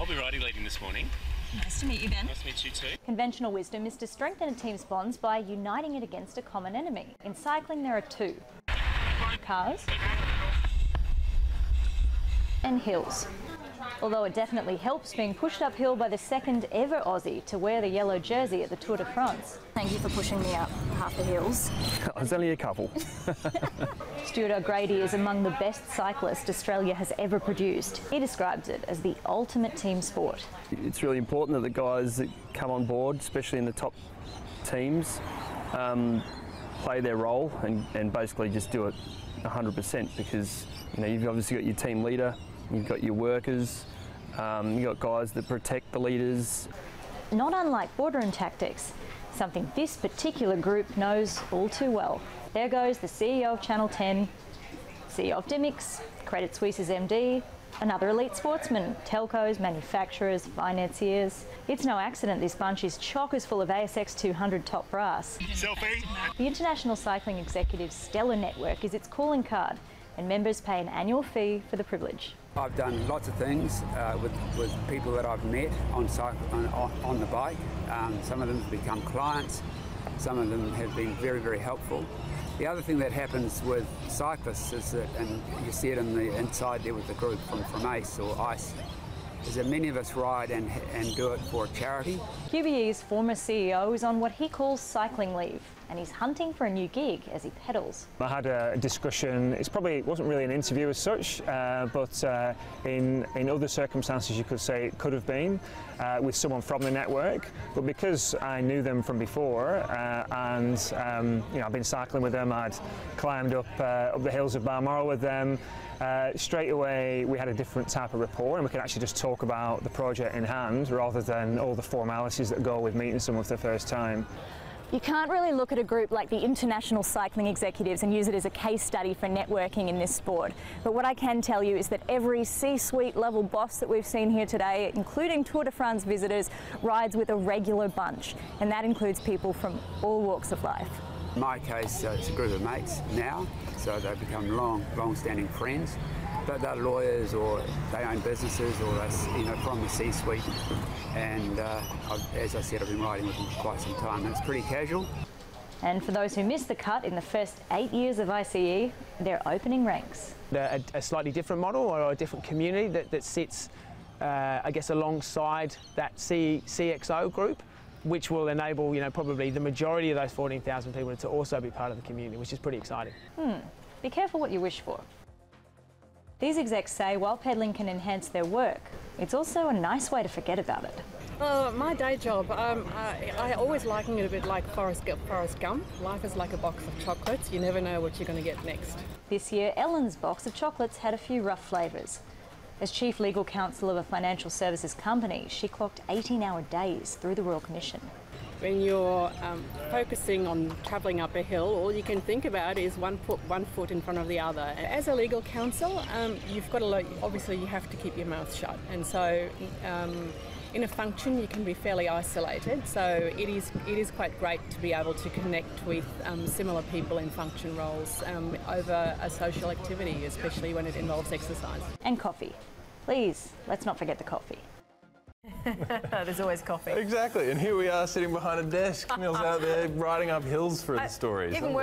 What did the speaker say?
I'll be riding leading this morning. Nice to meet you, Ben. Nice to meet you too. Conventional wisdom is to strengthen a team's bonds by uniting it against a common enemy. In cycling, there are two: cars and hills. Although it definitely helps being pushed uphill by the second ever Aussie to wear the yellow jersey at the Tour de France. Thank you for pushing me up half the hills. There's only a couple. Stuart O'Grady is among the best cyclists Australia has ever produced. He describes it as the ultimate team sport. It's really important that the guys that come on board, especially in the top teams, play their role and basically just do it 100%, because you've obviously got your team leader, you've got your workers, you've got guys that protect the leaders. Not unlike boardroom tactics, something this particular group knows all too well. There goes the CEO of Channel 10, CEO of Dymix, Credit Suisse's MD, another elite sportsman, telcos, manufacturers, financiers. It's no accident this bunch is chockers full of ASX 200 top brass. Selfie! The International Cycling Executive's Stellar Network is its calling card, and members pay an annual fee for the privilege. I've done lots of things with people that I've met on the bike. Some of them have become clients, some of them have been very, very helpful. The other thing that happens with cyclists is that, and you see it in the inside there with the group from ACE or ICE, is that many of us ride and do it for a charity. QBE's former CEO is on what he calls cycling leave, and he's hunting for a new gig as he pedals. I had a discussion. It wasn't really an interview as such, but in other circumstances you could say it could have been with someone from the network. But because I knew them from before, and I've been cycling with them, I'd climbed up the hills of Balmoral with them. Straight away we had a different type of rapport, and we could actually just talk about the project in hand rather than all the formalities that go with meeting someone for the first time. You can't really look at a group like the International Cycling Executives and use it as a case study for networking in this sport. But what I can tell you is that every C-suite level boss that we've seen here today, including Tour de France visitors, rides with a regular bunch, and that includes people from all walks of life. In my case, it's a group of mates now, so they've become long-standing friends. But they're lawyers, or they own businesses, or they're from the C-suite. And as I said, I've been riding with them for quite some time. It's pretty casual. And for those who missed the cut in the first 8 years of ICE, they're opening ranks. A slightly different model, or a different community that sits, I guess, alongside that CXO group, which will enable, probably the majority of those 14,000 people to also be part of the community, which is pretty exciting. Be careful what you wish for. These execs say while pedaling can enhance their work, it's also a nice way to forget about it. My day job, I always liken it a bit like Forrest Gump. Life is like a box of chocolates. You never know what you're going to get next. This year, Ellen's box of chocolates had a few rough flavours. As Chief Legal Counsel of a financial services company, she clocked 18-hour days through the Royal Commission. When you're focusing on travelling up a hill, all you can think about is one foot in front of the other. As a legal counsel, you've got to obviously you have to keep your mouth shut, and so in a function you can be fairly isolated. So it is quite great to be able to connect with similar people in function roles over a social activity, especially when it involves exercise. And coffee. Please, let's not forget the coffee. There's always coffee. Exactly, and here we are sitting behind a desk. Camille's out there riding up hills for the stories.